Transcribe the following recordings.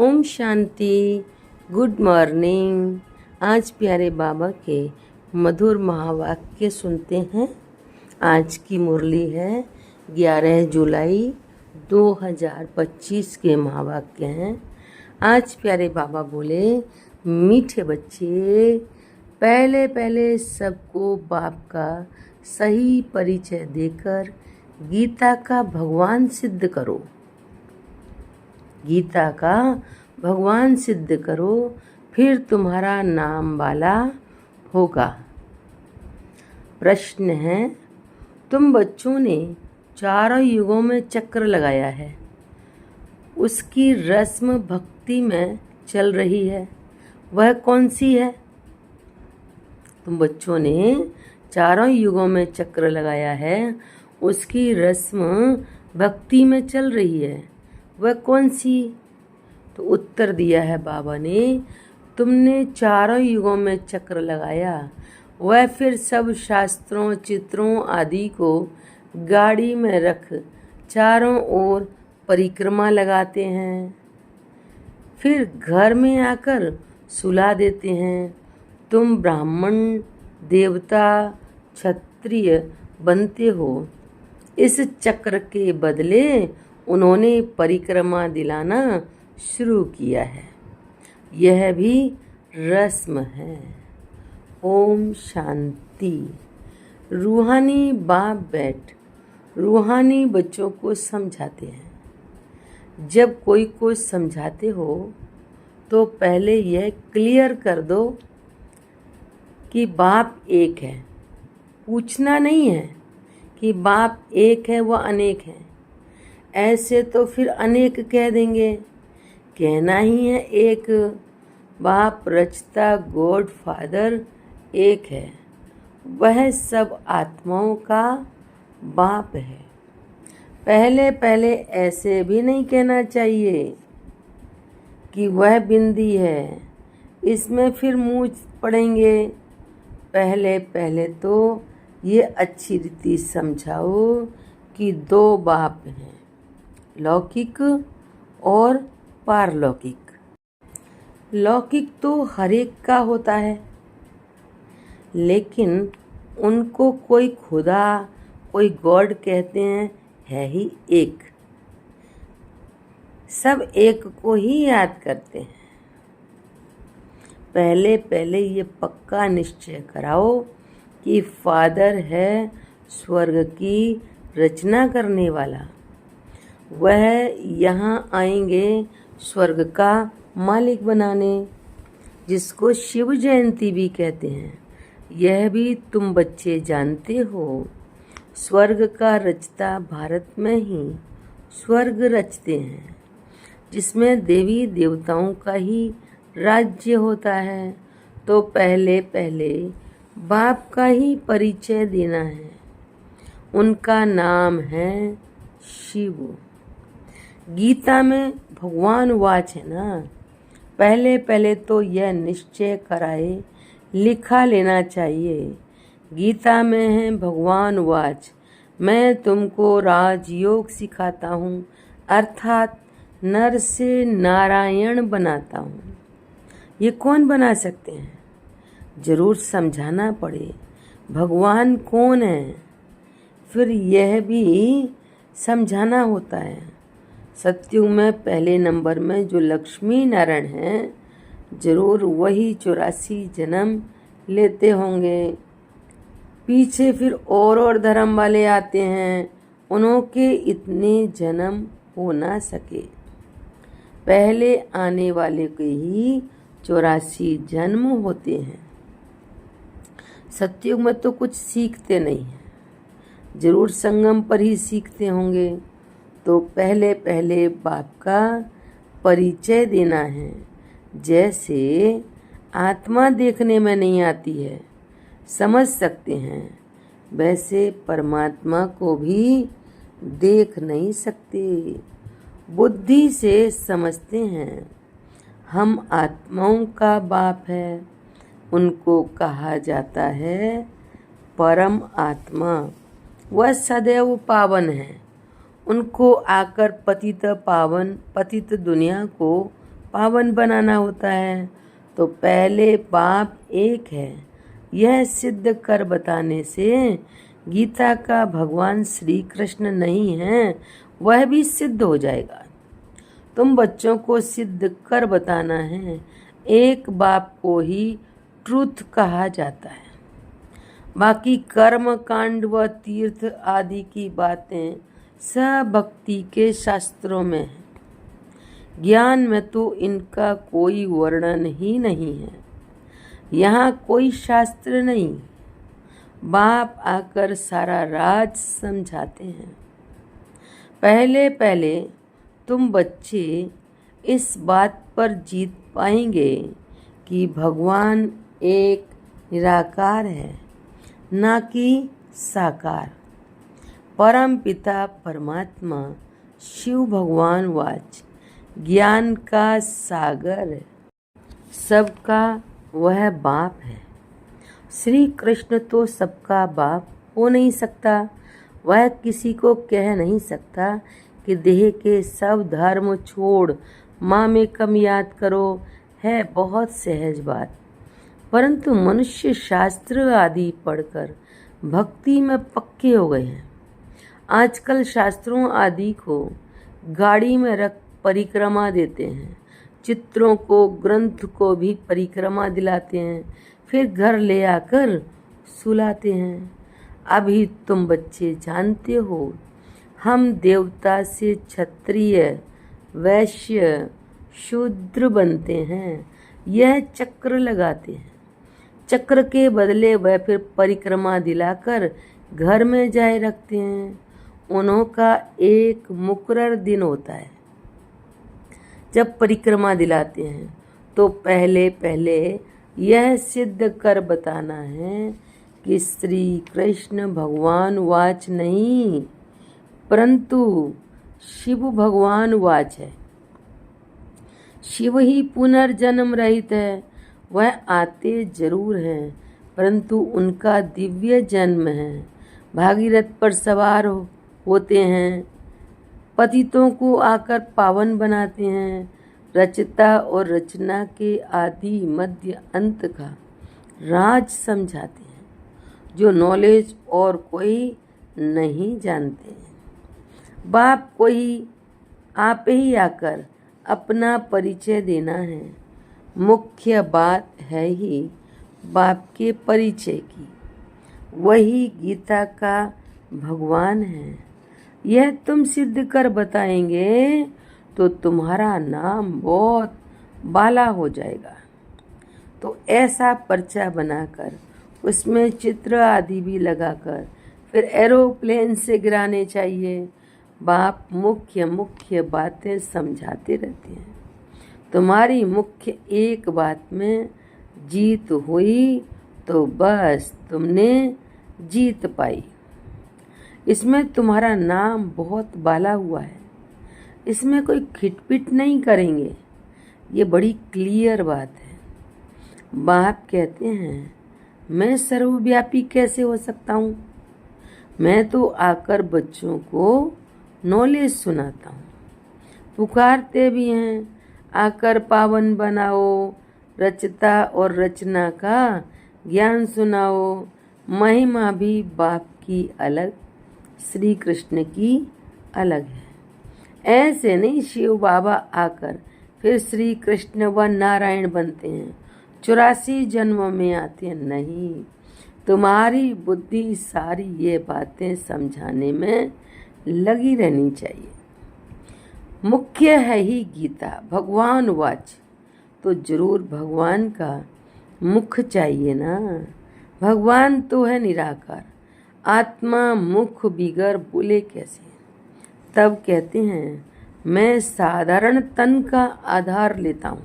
Om Shanti. Good morning. आज प्यारे बाबा के मधुर महावाक्य सुनते हैं। आज की मुरली है 11 जुलाई 2025 के महावाक्य हैं। आज प्यारे बाबा बोले, मीठे बच्चे, पहले पहले सबको बाप का सही परिचय देकर गीता का भगवान सिद्ध करो। गीता का भगवान सिद्ध करो, फिर तुम्हारा नाम वाला होगा। प्रश्न है, तुम बच्चों ने चारों युगों में चक्र लगाया है, उसकी रस्म भक्ति में चल रही है, वह कौन सी है? तुम बच्चों ने चारों युगों में चक्र लगाया है, उसकी रस्म भक्ति में चल रही है, वह कौन सी? तो उत्तर दिया है बाबा ने, तुमने चारों युगों में चक्र लगाया, वह फिर सब शास्त्रों चित्रों आदि को गाड़ी में रख चारों ओर परिक्रमा लगाते हैं, फिर घर में आकर सुला देते हैं। तुम ब्राह्मण देवता क्षत्रिय बनते हो। इस चक्र के बदले उन्होंने परिक्रमा दिलाना शुरू किया है, यह भी रस्म है। ओम शांति। रूहानी बाप बैठ रूहानी बच्चों को समझाते हैं। जब कोई को समझाते हो तो पहले यह क्लियर कर दो कि बाप एक है। पूछना नहीं है कि बाप एक है व अनेक है, ऐसे तो फिर अनेक कह देंगे। कहना ही है एक। बाप रचता गॉड फादर एक है, वह सब आत्माओं का बाप है। पहले पहले ऐसे भी नहीं कहना चाहिए कि वह बिंदी है, इसमें फिर मुँह पड़ेंगे। पहले पहले तो ये अच्छी रीति समझाओ कि दो बाप हैं, लौकिक और पारलौकिक। लौकिक तो हर एक का होता है, लेकिन उनको कोई खुदा कोई गॉड कहते हैं, है ही एक। सब एक को ही याद करते हैं। पहले पहले ये पक्का निश्चय कराओ कि फादर है स्वर्ग की रचना करने वाला, वह यहाँ आएंगे स्वर्ग का मालिक बनाने, जिसको शिव जयंती भी कहते हैं। यह भी तुम बच्चे जानते हो। स्वर्ग का रचता भारत में ही स्वर्ग रचते हैं, जिसमें देवी देवताओं का ही राज्य होता है। तो पहले पहले बाप का ही परिचय देना है। उनका नाम है शिव। गीता में भगवान वाच है ना। पहले पहले तो यह निश्चय कराए लिखा लेना चाहिए। गीता में है भगवान वाच, मैं तुमको राजयोग सिखाता हूँ, अर्थात नर से नारायण बनाता हूँ। ये कौन बना सकते हैं? जरूर समझाना पड़े भगवान कौन है, फिर यह भी समझाना होता है। सत्युग में पहले नंबर में जो लक्ष्मी नारायण हैं, जरूर वही 84 जन्म लेते होंगे। पीछे फिर और धर्म वाले आते हैं, उनके इतने जन्म हो ना सके। पहले आने वाले के ही 84 जन्म होते हैं। सत्युग में तो कुछ सीखते नहीं हैं, जरूर संगम पर ही सीखते होंगे। तो पहले पहले बाप का परिचय देना है। जैसे आत्मा देखने में नहीं आती है, समझ सकते हैं, वैसे परमात्मा को भी देख नहीं सकते, बुद्धि से समझते हैं। हम आत्माओं का बाप है, उनको कहा जाता है परम आत्मा। वह सदैव पावन है, उनको आकर पतित पावन पतित दुनिया को पावन बनाना होता है तो पहले बाप एक है, यह सिद्ध कर बताने से गीता का भगवान श्री कृष्ण नहीं है वह भी सिद्ध हो जाएगा। तुम बच्चों को सिद्ध कर बताना है, एक बाप को ही ट्रुथ कहा जाता है। बाकी कर्म कांड व तीर्थ आदि की बातें सब भक्ति के शास्त्रों में है, ज्ञान में तो इनका कोई वर्णन ही नहीं है। यहाँ कोई शास्त्र नहीं, बाप आकर सारा राज समझाते हैं। पहले पहले तुम बच्चे इस बात पर जीत पाएंगे कि भगवान एक निराकार है, ना कि साकार। परम पिता परमात्मा शिव भगवान वाच ज्ञान का सागर है, सबका वह बाप है। श्री कृष्ण तो सबका बाप हो नहीं सकता, वह किसी को कह नहीं सकता कि देह के सब धर्म छोड़ माँ में कम याद करो, है बहुत सहज बात। परंतु मनुष्य शास्त्र आदि पढ़कर भक्ति में पक्के हो गए हैं। आजकल शास्त्रों आदि को गाड़ी में रख परिक्रमा देते हैं, चित्रों को ग्रंथ को भी परिक्रमा दिलाते हैं, फिर घर ले आकर सुलाते हैं। अभी तुम बच्चे जानते हो, हम देवता से क्षत्रिय वैश्य शूद्र बनते हैं, यह चक्र लगाते हैं। चक्र के बदले वह फिर परिक्रमा दिलाकर घर में जाए रखते हैं। उन्हों का एक मुकर्रर दिन होता है जब परिक्रमा दिलाते हैं, तो पहले पहले यह सिद्ध कर बताना है कि श्री कृष्ण भगवान वाच नहीं, परंतु शिव भगवान वाच है। शिव ही पुनर्जन्म रहित है, वह आते जरूर हैं, परंतु उनका दिव्य जन्म है। भागीरथ पर सवार होते हैं, पतितों को आकर पावन बनाते हैं, रचता और रचना के आदि मध्य अंत का राज समझाते हैं, जो नॉलेज और कोई नहीं जानते हैं। बाप को ही आप ही आकर अपना परिचय देना है। मुख्य बात है ही बाप के परिचय की, वही गीता का भगवान है। यह तुम सिद्ध कर बताएंगे तो तुम्हारा नाम बहुत बाला हो जाएगा। तो ऐसा पर्चा बनाकर उसमें चित्र आदि भी लगाकर फिर एरोप्लेन से गिराने चाहिए। बाप मुख्य मुख्य बातें समझाते रहते हैं। तुम्हारी मुख्य एक बात में जीत हुई तो बस तुमने जीत पाई। इसमें तुम्हारा नाम बहुत बाला हुआ है, इसमें कोई खिटपिट नहीं करेंगे, ये बड़ी क्लियर बात है। बाप कहते हैं मैं सर्वव्यापी कैसे हो सकता हूँ? मैं तो आकर बच्चों को नॉलेज सुनाता हूँ। पुकारते भी हैं आकर पावन बनाओ, रचता और रचना का ज्ञान सुनाओ। महिमा भी बाप की अलग, श्री कृष्ण की अलग है। ऐसे नहीं शिव बाबा आकर फिर श्री कृष्ण व नारायण बनते हैं, 84 जन्म में आते हैं, नहीं। तुम्हारी बुद्धि सारी ये बातें समझाने में लगी रहनी चाहिए। मुख्य है ही गीता भगवान वाच, तो जरूर भगवान का मुख चाहिए ना। भगवान तो है निराकार, आत्मा मुख बिगर बोले कैसे? तब कहते हैं मैं साधारण तन का आधार लेता हूँ।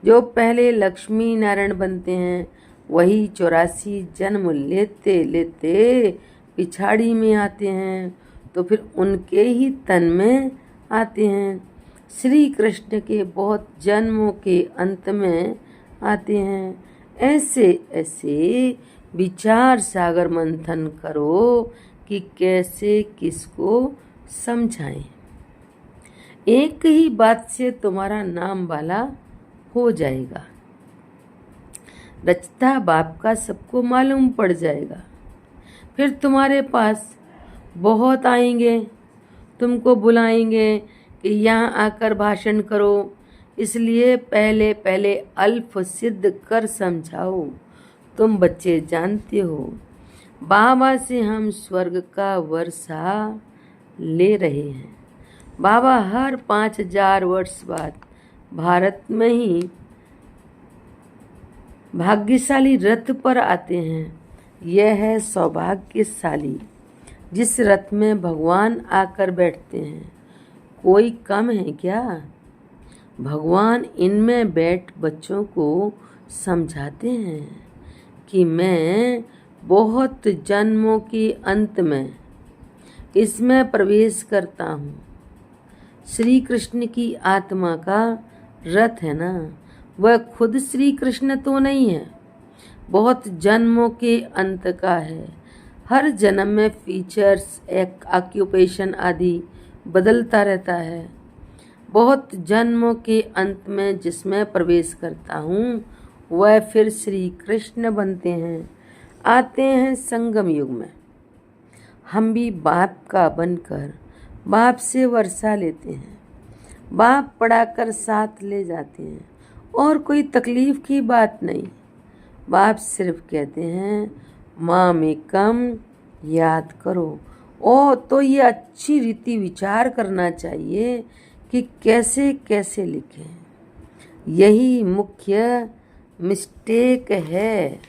जो पहले लक्ष्मी नारायण बनते हैं वही 84 जन्म लेते लेते पिछाड़ी में आते हैं, तो फिर उनके ही तन में आते हैं। श्री कृष्ण के बहुत जन्मों के अंत में आते हैं। ऐसे ऐसे विचार सागर मंथन करो कि कैसे किसको समझाएं। एक ही बात से तुम्हारा नाम वाला हो जाएगा। रचता बाप का सबको मालूम पड़ जाएगा। फिर तुम्हारे पास बहुत आएंगे, तुमको बुलाएंगे कि यहाँ आकर भाषण करो। इसलिए पहले पहले अल्फ सिद्ध कर समझाओ। तुम बच्चे जानते हो बाबा से हम स्वर्ग का वर्षा ले रहे हैं। बाबा हर 5000 वर्ष बाद भारत में ही भाग्यशाली रथ पर आते हैं। यह है सौभाग्यशाली जिस रथ में भगवान आकर बैठते हैं। कोई कम है क्या? भगवान इनमें बैठ बच्चों को समझाते हैं कि मैं बहुत जन्मों के अंत में इसमें प्रवेश करता हूँ। श्री कृष्ण की आत्मा का रथ है ना, वह खुद श्री कृष्ण तो नहीं है, बहुत जन्मों के अंत का है। हर जन्म में फीचर्स, एक ऑक्यूपेशन आदि बदलता रहता है। बहुत जन्मों के अंत में जिसमें प्रवेश करता हूँ वह फिर श्री कृष्ण बनते हैं, आते हैं संगम युग में। हम भी बाप का बनकर बाप से वर्षा लेते हैं। बाप पढ़ाकर साथ ले जाते हैं और कोई तकलीफ की बात नहीं। बाप सिर्फ कहते हैं माँ में कम याद करो। ओ तो ये अच्छी रीति विचार करना चाहिए कि कैसे कैसे लिखें। यही मुख्य मिस्टेक है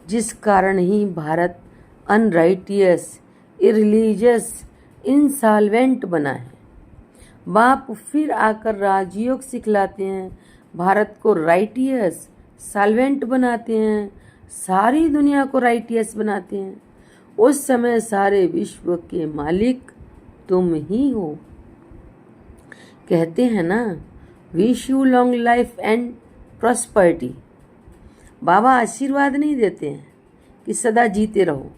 जिस कारण ही भारत अनराइटियस, इरिलीजियस, इंसॉल्वेंट बना है। बाप फिर आकर राजयोग सिखलाते हैं, भारत को राइटियस, सॉल्वेंट बनाते हैं, सारी दुनिया को राइटियस बनाते हैं। उस समय सारे विश्व के मालिक तुम ही हो। कहते हैं ना, wish you long life and prosperity. बाबा आशीर्वाद नहीं देते हैं कि सदा जीते रहो।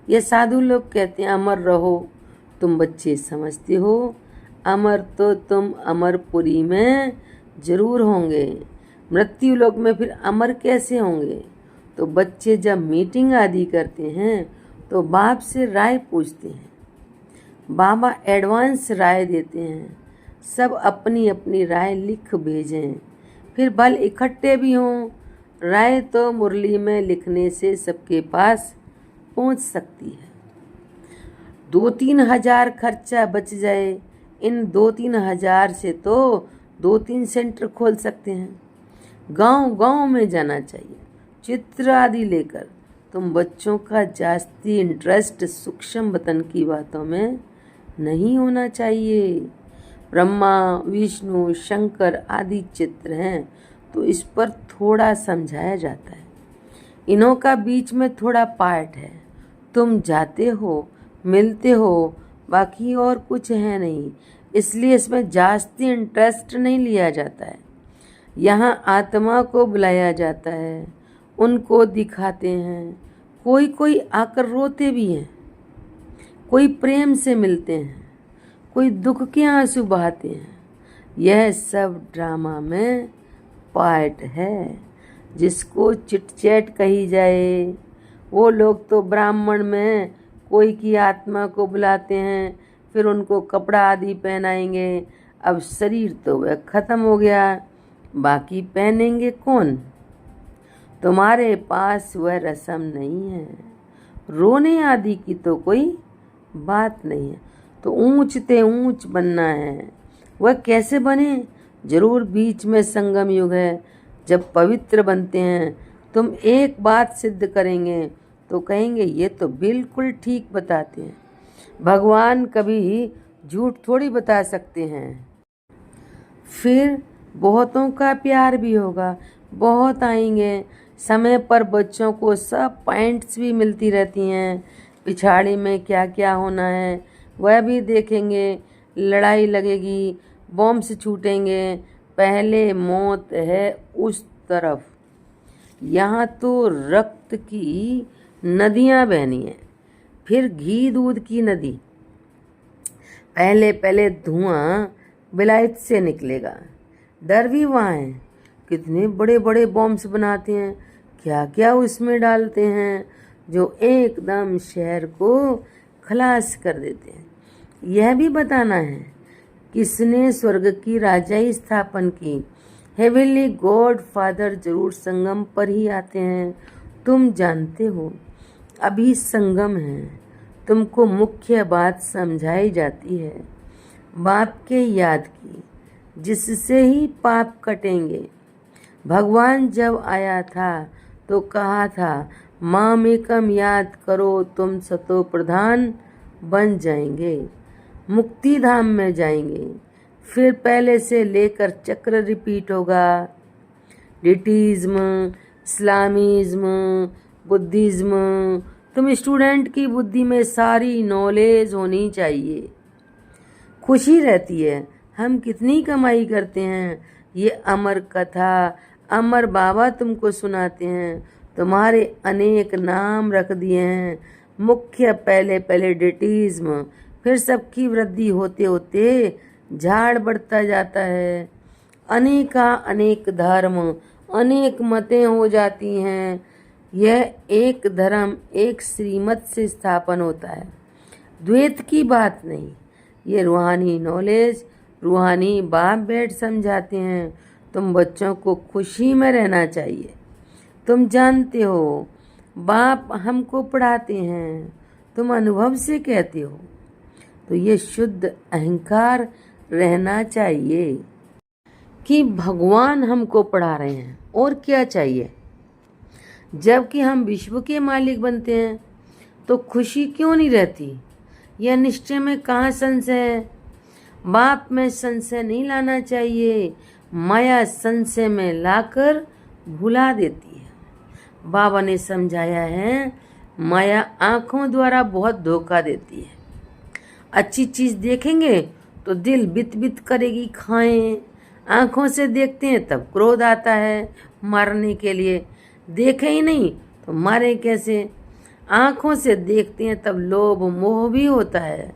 ये साधु लोग कहते हैं अमर रहो। तुम बच्चे समझते हो अमर तो तुम अमरपुरी में जरूर होंगे, मृत्यु लोक में फिर अमर कैसे होंगे? तो बच्चे जब मीटिंग आदि करते हैं तो बाप से राय पूछते हैं। बाबा एडवांस राय देते हैं। सब अपनी अपनी राय लिख भेजें, फिर बल इकट्ठे भी हों। राय तो मुरली में लिखने से सबके पास पहुंच सकती है। 2-3 हजार खर्चा बच जाए। इन 2-3 हजार से तो 2-3 सेंटर खोल सकते हैं। गांव गांव में जाना चाहिए, चित्र आदि लेकर। तुम बच्चों का जास्ती इंटरेस्ट सूक्ष्म वतन की बातों में नहीं होना चाहिए। ब्रह्मा, विष्णु, शंकर आदि चित्र हैं तो इस पर थोड़ा समझाया जाता है। इन्हों का बीच में थोड़ा पार्ट है। तुम जाते हो, मिलते हो, बाकी और कुछ है नहीं, इसलिए इसमें जास्ती इंटरेस्ट नहीं लिया जाता है। यहाँ आत्मा को बुलाया जाता है, उनको दिखाते हैं। कोई कोई आकर रोते भी हैं, कोई प्रेम से मिलते हैं, कोई दुख के आंसू बहाते हैं। यह सब ड्रामा में पार्ट है। जिसको चिटचैट कही जाए, वो लोग तो ब्राह्मण में कोई की आत्मा को बुलाते हैं, फिर उनको कपड़ा आदि पहनाएंगे। अब शरीर तो वह खत्म हो गया, बाकी पहनेंगे कौन? तुम्हारे पास वह रस्म नहीं है। रोने आदि की तो कोई बात नहीं है। तो ऊंचते ऊंच बनना है। वह कैसे बने? जरूर बीच में संगम युग है, जब पवित्र बनते हैं। तुम एक बात सिद्ध करेंगे तो कहेंगे ये तो बिल्कुल ठीक बताते हैं। भगवान कभी झूठ थोड़ी बता सकते हैं। फिर बहुतों का प्यार भी होगा, बहुत आएंगे। समय पर बच्चों को सब पॉइंट्स भी मिलती रहती हैं। पिछाड़ी में क्या क्या होना है वह भी देखेंगे। लड़ाई लगेगी, बॉम्ब्स छूटेंगे। पहले मौत है उस तरफ, यहाँ तो रक्त की नदियाँ बहनी हैं, फिर घी दूध की नदी। पहले पहले धुआं विलायत से निकलेगा। डर भी वहाँ है। कितने बड़े बड़े बॉम्ब्स बनाते हैं, क्या क्या उसमें डालते हैं जो एकदम शहर को खलास कर देते हैं। यह भी बताना है किसने स्वर्ग की राजाई स्थापन की। हेवनली गॉड फादर जरूर संगम पर ही आते हैं। तुम जानते हो अभी संगम है। तुमको मुख्य बात समझाई जाती है बाप के याद की, जिससे ही पाप कटेंगे। भगवान जब आया था तो कहा था मामेकम याद करो, तुम सतो प्रधान बन जाएंगे, मुक्ति धाम में जाएंगे। फिर पहले से लेकर चक्र रिपीट होगा। डिटिज्म, इस्लामिज्म, बुद्धिज्म। तुम स्टूडेंट की बुद्धि में सारी नॉलेज होनी चाहिए। खुशी रहती है। हम कितनी कमाई करते हैं, ये अमर कथा अमर बाबा तुमको सुनाते हैं। तुम्हारे अनेक नाम रख दिए हैं। मुख्य पहले डिटिज्म, फिर सबकी वृद्धि होते होते झाड़ बढ़ता जाता है। अनेक धर्म, अनेक मतें हो जाती हैं। यह एक धर्म एक श्रीमत से स्थापन होता है। द्वैत की बात नहीं। ये रूहानी नॉलेज रूहानी बाप बैठ समझाते हैं। तुम बच्चों को खुशी में रहना चाहिए। तुम जानते हो बाप हमको पढ़ाते हैं, तुम अनुभव से कहते हो। तो ये शुद्ध अहंकार रहना चाहिए कि भगवान हमको पढ़ा रहे हैं, और क्या चाहिए। जबकि हम विश्व के मालिक बनते हैं तो खुशी क्यों नहीं रहती। यह निश्चय में कहाँ संशय है। बाप में संशय नहीं लाना चाहिए। माया संशय में लाकर भुला देती है। बाबा ने समझाया है माया आँखों द्वारा बहुत धोखा देती है। अच्छी चीज़ देखेंगे तो दिल बित बित करेगी खाएं। आँखों से देखते हैं तब क्रोध आता है मारने के लिए। देखें ही नहीं तो मारे कैसे। आँखों से देखते हैं तब लोभ मोह भी होता है।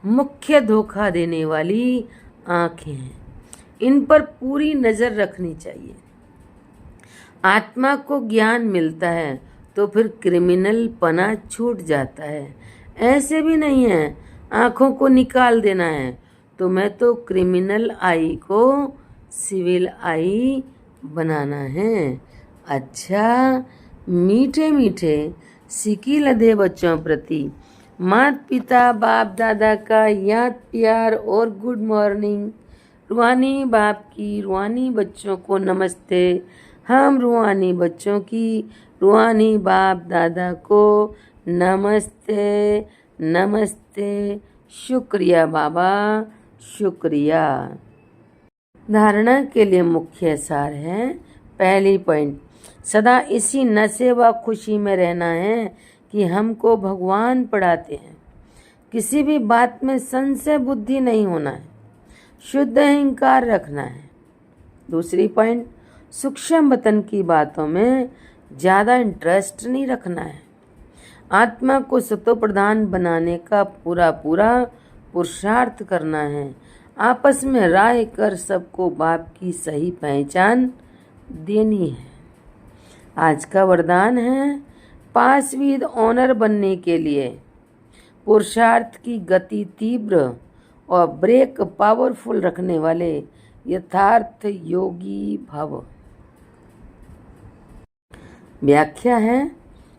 मुख्य धोखा देने वाली आँखें हैं, इन पर पूरी नज़र रखनी चाहिए। आत्मा को ज्ञान मिलता है तो फिर क्रिमिनल पना छूट जाता है। ऐसे भी नहीं है आँखों को निकाल देना है तो मैं तो क्रिमिनल आई को सिविल आई बनाना है। अच्छा, मीठे मीठे सिकी लदे बच्चों प्रति माता पिता बाप दादा का याद प्यार और गुड मॉर्निंग। रूहानी बाप की रूहानी बच्चों को नमस्ते। हम रूहानी बच्चों की रूहानी बाप दादा को नमस्ते नमस्ते। शुक्रिया बाबा, शुक्रिया। धारणा के लिए मुख्य सार है। पहली पॉइंट, सदा इसी नशे व खुशी में रहना है कि हमको भगवान पढ़ाते हैं। किसी भी बात में संशय बुद्धि नहीं होना है। शुद्ध अहंकार रखना है। दूसरी पॉइंट, सूक्ष्म वतन की बातों में ज़्यादा इंटरेस्ट नहीं रखना है। आत्मा को सतो प्रधान बनाने का पूरा पुरुषार्थ करना है। आपस में राय कर सबको बाप की सही पहचान देनी है। आज का वरदान है पास विद ऑनर बनने के लिए पुरुषार्थ की गति तीव्र और ब्रेक पावरफुल रखने वाले यथार्थ योगी भव। व्याख्या है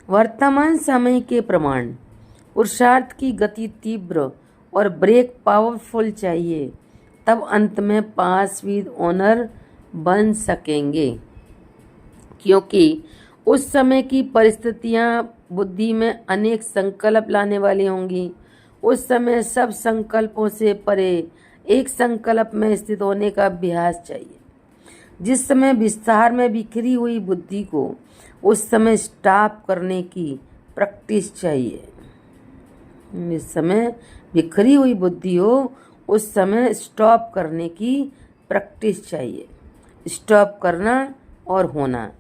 वर्तमान समय के प्रमाण पुरुषार्थ की गति तीव्र और ब्रेक पावरफुल चाहिए, तब अंत में पास विद ऑनर बन सकेंगे। क्योंकि उस समय की परिस्थितियां बुद्धि में अनेक संकल्प लाने वाली होंगी। उस समय सब संकल्पों से परे एक संकल्प में स्थित होने का अभ्यास चाहिए। जिस समय विस्तार में बिखरी हुई बुद्धि को उस समय स्टॉप करने की प्रैक्टिस चाहिए। इस समय बिखरी हुई बुद्धि हो उस समय स्टॉप करने की प्रैक्टिस चाहिए। स्टॉप करना और होना,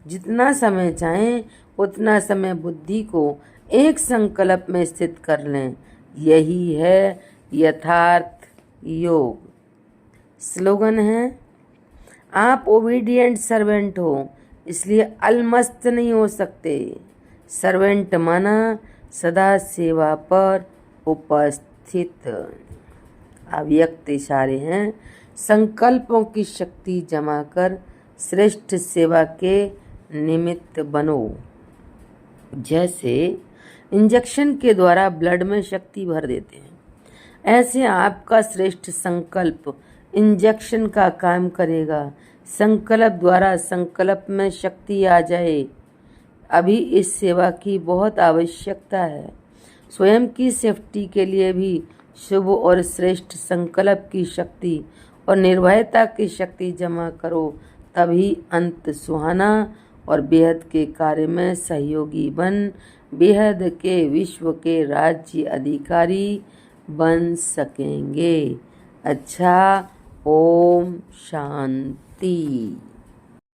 जितना समय चाहें उतना समय बुद्धि को एक संकल्प में स्थित कर लें। यही है यथार्थ योग। स्लोगन है, आप ओबीडियंट सर्वेंट हो इसलिए अलमस्त नहीं हो सकते। सर्वेंट माना सदा सेवा पर उपस्थित। अव्यक्त इशारे हैं, संकल्पों की शक्ति जमा कर श्रेष्ठ सेवा के निमित्त बनो। जैसे इंजेक्शन के द्वारा ब्लड में शक्ति भर देते हैं, ऐसे आपका श्रेष्ठ संकल्प इंजेक्शन का काम करेगा। संकल्प द्वारा संकल्प में शक्ति आ जाए। अभी इस सेवा की बहुत आवश्यकता है। स्वयं की सेफ्टी के लिए भी शुभ और श्रेष्ठ संकल्प की शक्ति और निर्भयता की शक्ति जमा करो, तभी अंत सुहाना और बेहद के कार्य में सहयोगी बन बेहद के विश्व के राज्य अधिकारी बन सकेंगे। अच्छा, ओम शांति।